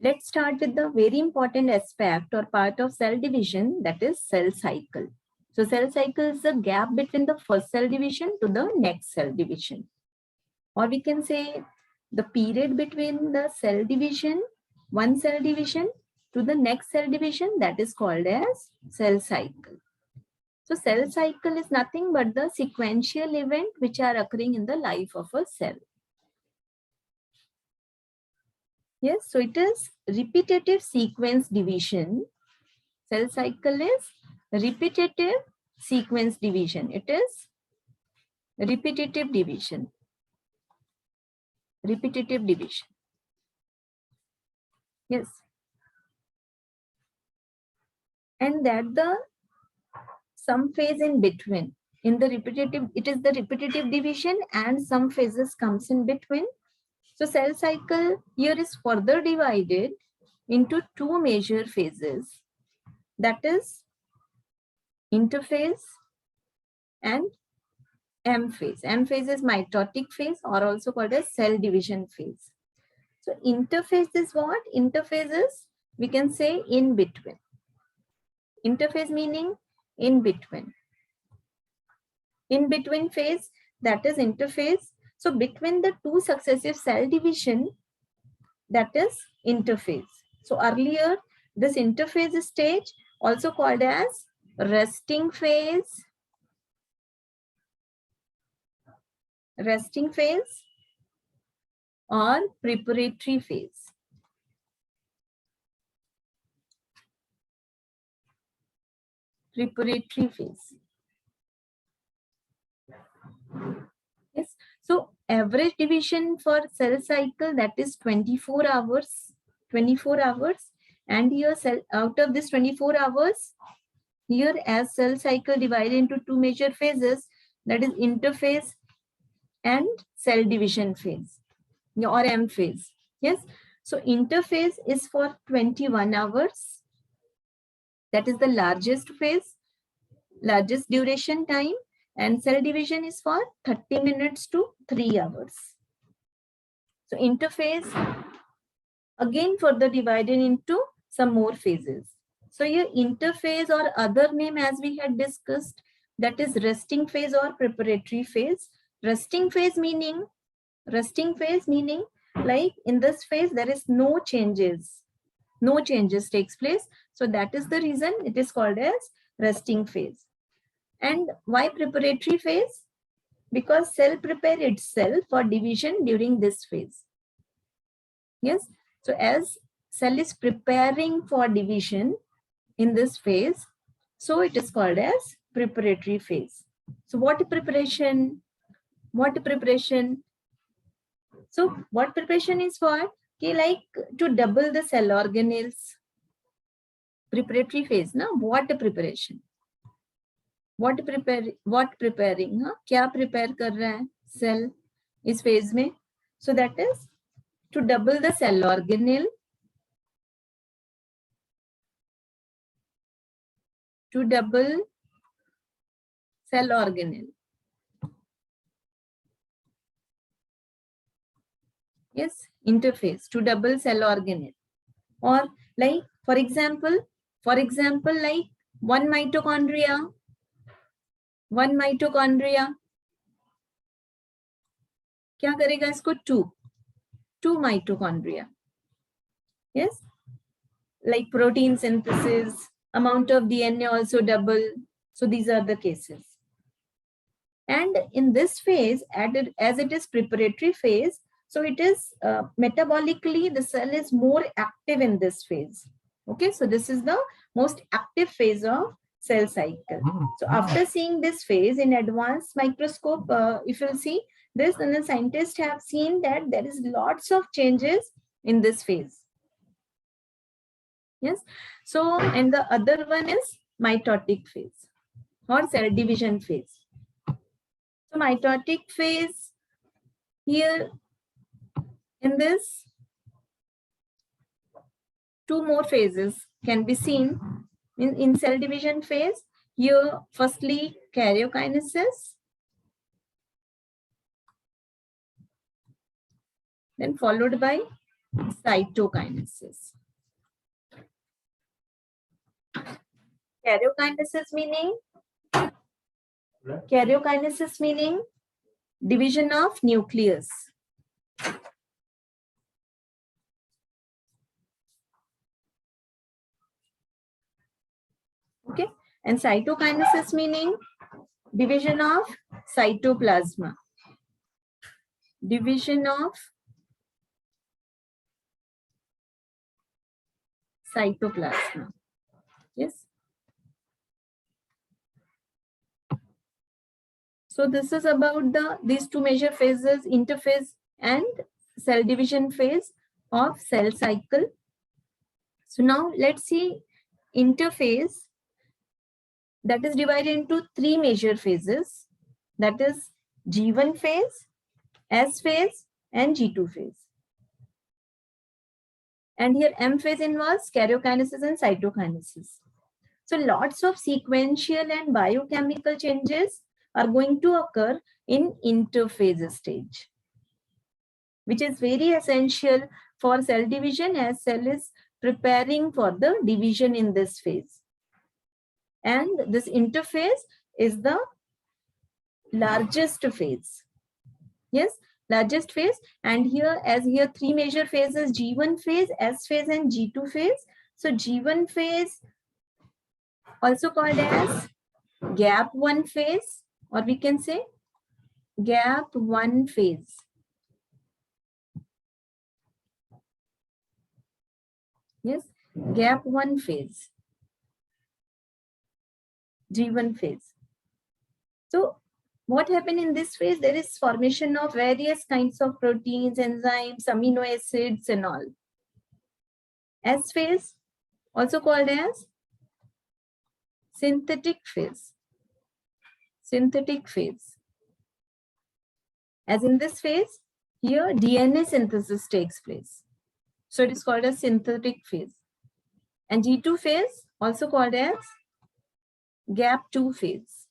Let's start with the very important aspect or part of cell division, that is cell cycle. So cell cycle is the gap between the first cell division to the next cell division. Or we can say the period between the cell division, one cell division to the next cell division, that is called as cell cycle. So cell cycle is nothing but the sequential event which are occurring in the life of a cell. Yes, so it is repetitive sequence division. Cell cycle is repetitive sequence division. It is repetitive division. Repetitive division. Yes. And that the some phase in between. In the repetitive, it is the repetitive division and some phases comes in between. So cell cycle here is further divided into two major phases. That is interphase and M phase. M phase is mitotic phase or also called as cell division phase. So interphase is what? Interphase is, we can say, in between. Interphase meaning in between. In between phase, that is interphase. So between the two successive cell division, that is interphase. So earlier, this interphase stage also called as resting phase, or preparatory phase. Preparatory phase. Yes. So average division for cell cycle, that is 24 hours. 24 hours. And here out of this 24 hours, here as cell cycle divided into two major phases, that is interphase and cell division phase or M phase. Yes. So interphase is for 21 hours. That is the largest phase, largest duration time. And cell division is for 30 minutes to 3 hours. So interphase again further divided into some more phases. So here interphase or other name as we had discussed, that is resting phase or preparatory phase. Resting phase meaning like in this phase there is no changes. No changes takes place. So that is the reason it is called as resting phase. And why preparatory phase? Because cell prepare itself for division during this phase. Yes. So as cell is preparing for division in this phase, so it is called as preparatory phase. So what preparation? What preparation? So what preparation is for? Okay, like to double the cell organelles. Preparatory phase, na? What preparation? What preparing? हाँ क्या prepare कर रहा है cell इस phase में? So that is to double the cell organelle. To double cell organelle. Yes, interphase to double cell organelle. Or like for example like one mitochondria. क्या करेगा इसको? two mitochondria. Yes, like protein synthesis, amount of DNA also double. So these are the cases. And in this phase, as it is preparatory phase, so it is metabolically the cell is more active in this phase. Okay, so this is the most active phase of cell cycle. So after seeing this phase in advanced microscope, if you'll see this, then the scientists have seen that there is lots of changes in this phase. Yes. So, and the other one is mitotic phase or cell division phase. So mitotic phase, here in this, two more phases can be seen in cell division phase. Here, firstly, karyokinesis, then followed by cytokinesis. Karyokinesis meaning division of nucleus. Okay, and cytokinesis meaning division of cytoplasma. Division of cytoplasma. Yes. So this is about these two major phases, interphase and cell division phase of cell cycle. So now let's see interphase, that is divided into three major phases, that is G1 phase, S phase and G2 phase. And here M phase involves karyokinesis and cytokinesis. So lots of sequential and biochemical changes are going to occur in interphase stage, which is very essential for cell division, as cell is preparing for the division in this phase. And this interphase is the largest phase. Yes, largest phase. And here, as here three major phases, G1 phase, S phase and G2 phase. So G1 phase, also called as gap 1 phase, or we can say gap 1 phase. Yes, gap 1 phase, G1 phase. So what happened in this phase? There is formation of various kinds of proteins, enzymes, amino acids and all. S phase, also called as synthetic phase. Synthetic phase. As in this phase, here DNA synthesis takes place. So it is called as synthetic phase. And G2 phase, also called as gap 2 phase.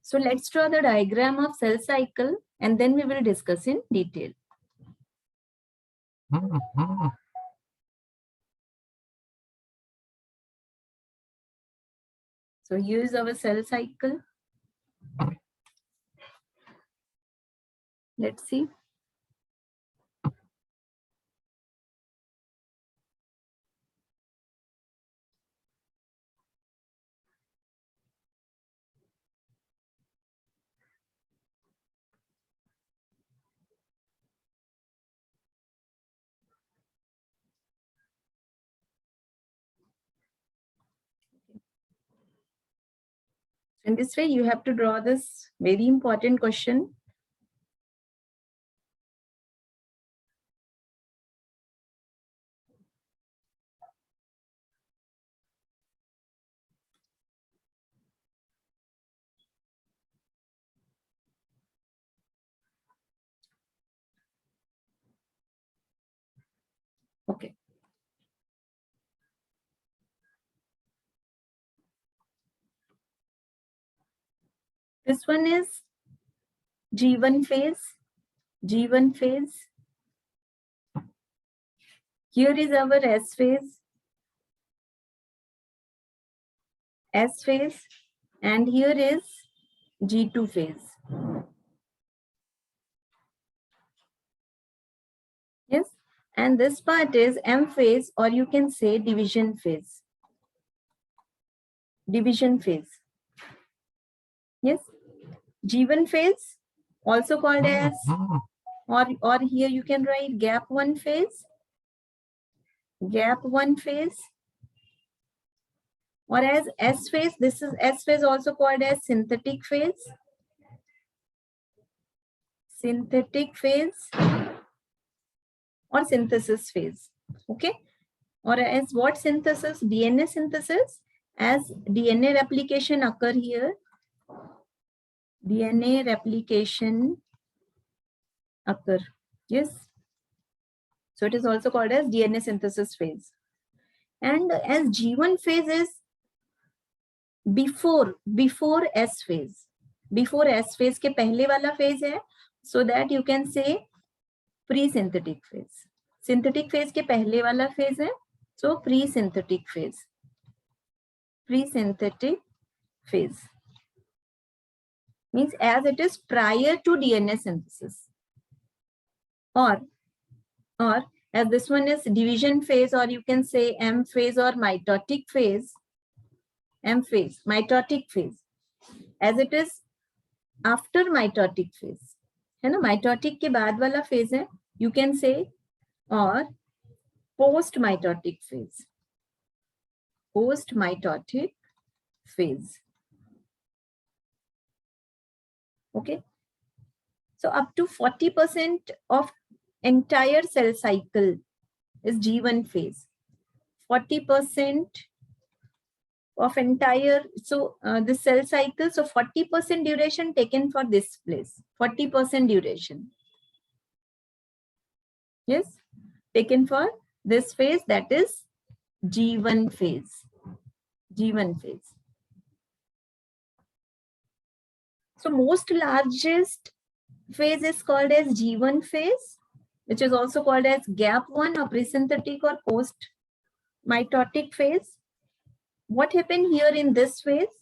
So let's draw the diagram of cell cycle and then we will discuss in detail. So here is our cell cycle. Let's see. In this way, you have to draw this very important question. Okay. This one is G1 phase. G1 phase. Here is our S phase. S phase. And here is G2 phase. Yes. And this part is M phase, or you can say division phase. Division phase. Yes. G1 phase, also called as, or here you can write gap 1 phase. Gap 1 phase. Or as S phase, this is S phase, also called as synthetic phase. Synthetic phase or synthesis phase. Okay. Or as what synthesis? DNA synthesis. As DNA replication occur here. DNA replication occur. Yes. So it is also called as DNA synthesis phase. And as G1 phase is before S phase. Before S phase के पहले वाला phase है, so that you can say pre synthetic phase. Synthetic phase के पहले वाला phase है, सो pre synthetic phase. Pre synthetic phase means as it is prior to DNA synthesis, or as this one is division phase, or you can say M phase or mitotic phase. M phase, mitotic phase, as it is after mitotic phase, है ना, mitotic के बाद वाला phase है, you can say, or post mitotic phase, post mitotic phase. Okay, so up to 40% of entire cell cycle is G1 phase. 40% of entire, so the cell cycle, so 40% duration taken for this place, 40% duration. Yes, taken for this phase, that is G1 phase. G1 phase. So most largest phase is called as G1 phase, which is also called as gap 1 or presynthetic or post mitotic phase. What happened here in this phase?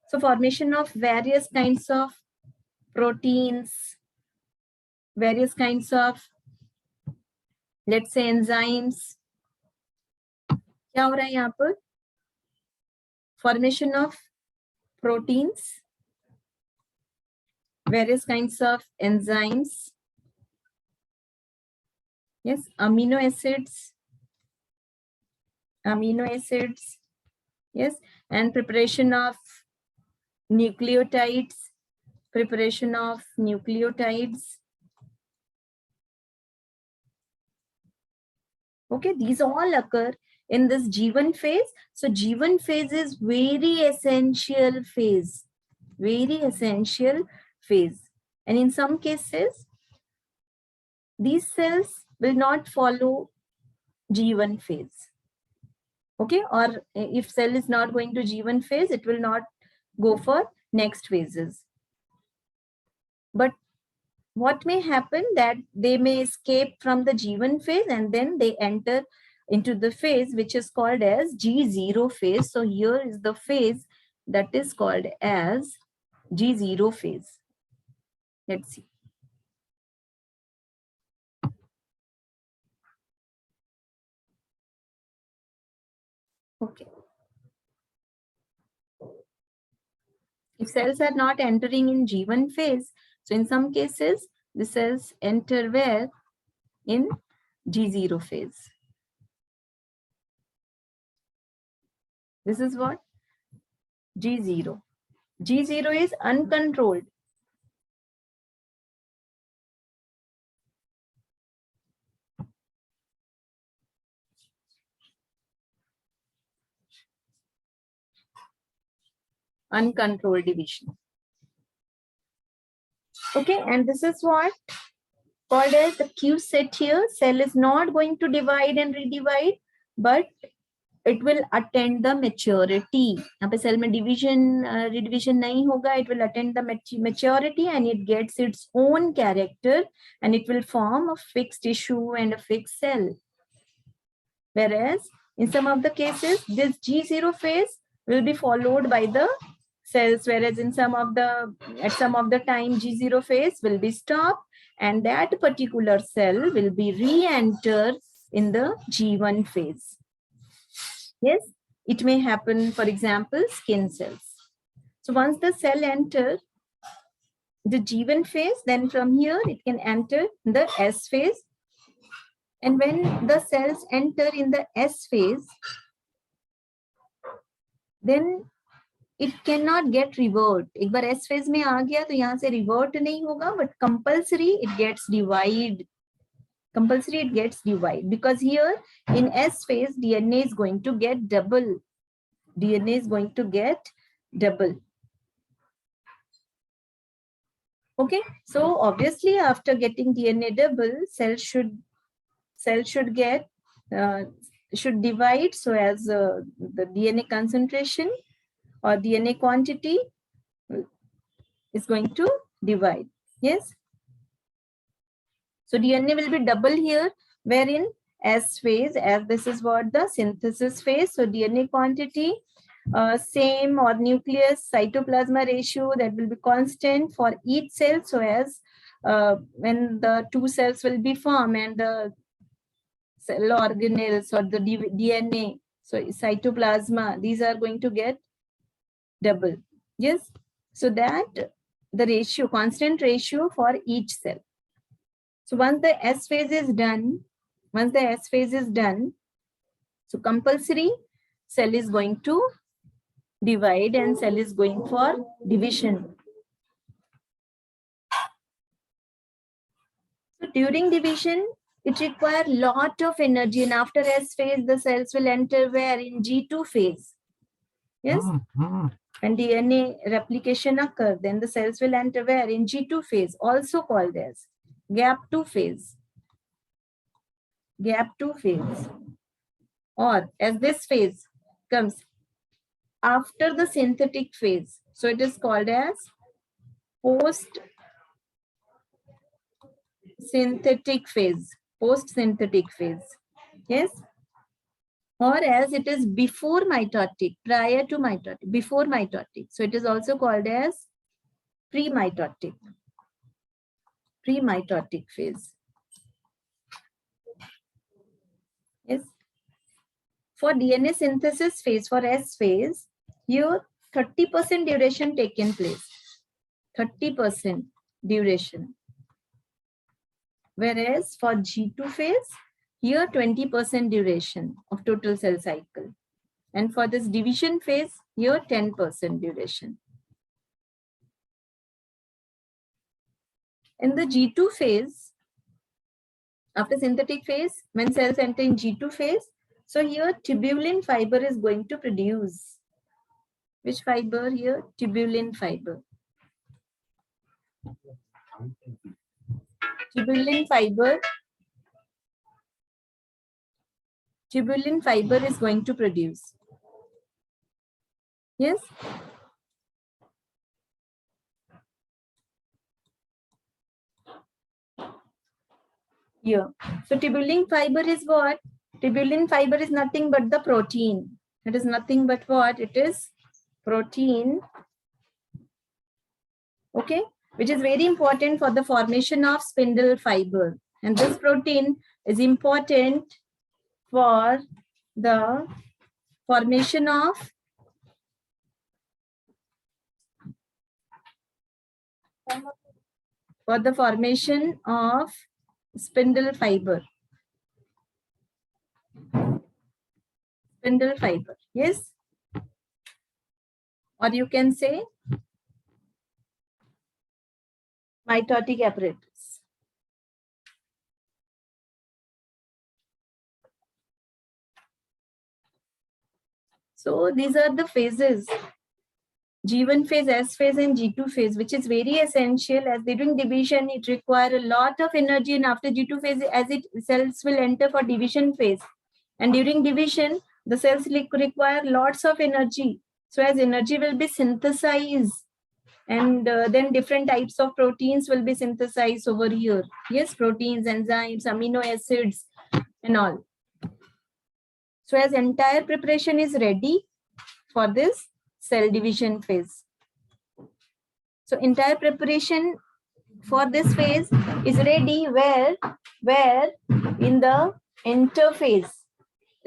So formation of various kinds of proteins, various kinds of, let's say, enzymes. क्या हो रहा है यहाँ पर? Formation of proteins, various kinds of enzymes. Yes, amino acids. Yes, and preparation of nucleotides. Preparation of nucleotides. Okay, these all occur in this G1 phase. So G1 phase is very essential phase. Very essential phase. And in some cases, these cells will not follow G1 phase. Okay, or if cell is not going to G1 phase, it will not go for next phases. But what may happen that they may escape from the G1 phase and then they enter into the phase which is called as G0 phase. So here is the phase that is called as G0 phase. Let's see. Okay. If cells are not entering in G1 phase, so in some cases, the cells enter where? In G0 phase. This is what? G0. G0 is uncontrolled. Uncontrolled division. Okay, and this is what called as the Q set here. Cell is not going to divide and redivide, but it will attain the maturity. यहाँ पे cell में division, redivision नहीं होगा. It will attain the maturity and it gets its own character and it will form a fixed tissue and a fixed cell. Whereas in some of the cases, this G0 phase will be followed by the cells, whereas in some of the, at some of the time, G0 phase will be stopped and that particular cell will be re-entered in the G1 phase. Yes, it may happen, for example, skin cells. So once the cell enters the G1 phase, then from here it can enter the S phase. And when the cells enter in the S phase, then it cannot get revert. एक बार S phase में आ गया तो यहाँ से revert नहीं होगा, but compulsory it gets divide. Compulsory it gets divide because here in S phase DNA is going to get double. DNA is going to get double. Okay, so obviously after getting DNA double, cell should get should divide so as the DNA concentration or DNA quantity is going to divide. Yes. So DNA will be double here, wherein S phase, as this is what the synthesis phase. So DNA quantity, same, or nucleus cytoplasma ratio, that will be constant for each cell. So as when the two cells will be formed and the cell organelles or the DNA, so cytoplasma, these are going to get double. Yes. So that the ratio, constant ratio for each cell. So once the S phase is done, so compulsory cell is going to divide and cell is going for division. So during division, it requires lot of energy, and after S phase, the cells will enter where? In G2 phase. Yes. When DNA replication occurs, then the cells will enter where? In G2 phase, also called as gap 2 phase. Gap 2 phase. Or as this phase comes after the synthetic phase, so it is called as post-synthetic phase. Post-synthetic phase. Yes. Or as it is before mitotic, prior to mitotic, before mitotic. So it is also called as pre-mitotic. Pre-mitotic phase. Yes. For DNA synthesis phase, for S phase, here 30% duration taken place. 30% duration. Whereas for G2 phase, here 20% duration of total cell cycle. And for this division phase, here 10% duration. In the G2 phase, after synthetic phase, when cells enter in G2 phase, so here tubulin fiber is going to produce. Which fiber here? Tubulin fiber. Tubulin fiber is going to produce. Yes. Here. So tubulin fiber is what? Tubulin fiber is nothing but the protein. It is nothing but what? It is protein. Okay. Which is very important for the formation of spindle fiber. And this protein is important for the formation of spindle fiber. Spindle fiber. Yes. Or you can say mitotic apparatus. So these are the phases. G1 phase, S phase, and G2 phase, which is very essential, as during division, it requires a lot of energy, and after G2 phase, as cells will enter for division phase. And during division, the cells require lots of energy. So as energy will be synthesized, and then different types of proteins will be synthesized over here. Yes, proteins, enzymes, amino acids, and all. So as entire preparation is ready for this cell division phase. So entire preparation for this phase is ready where in the interphase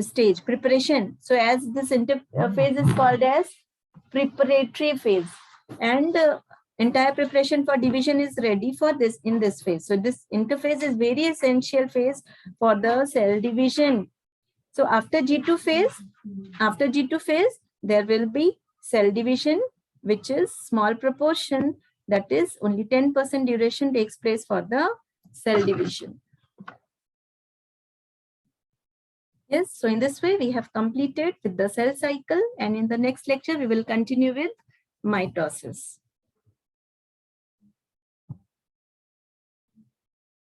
stage, preparation. So as this interphase is called as preparatory phase, and entire preparation for division is ready for this in this phase. So this interphase is very essential phase for the cell division. So after G2 phase, there will be cell division, which is small proportion, that is only 10% duration takes place for the cell division. Yes, so in this way we have completed with the cell cycle, and in the next lecture we will continue with mitosis.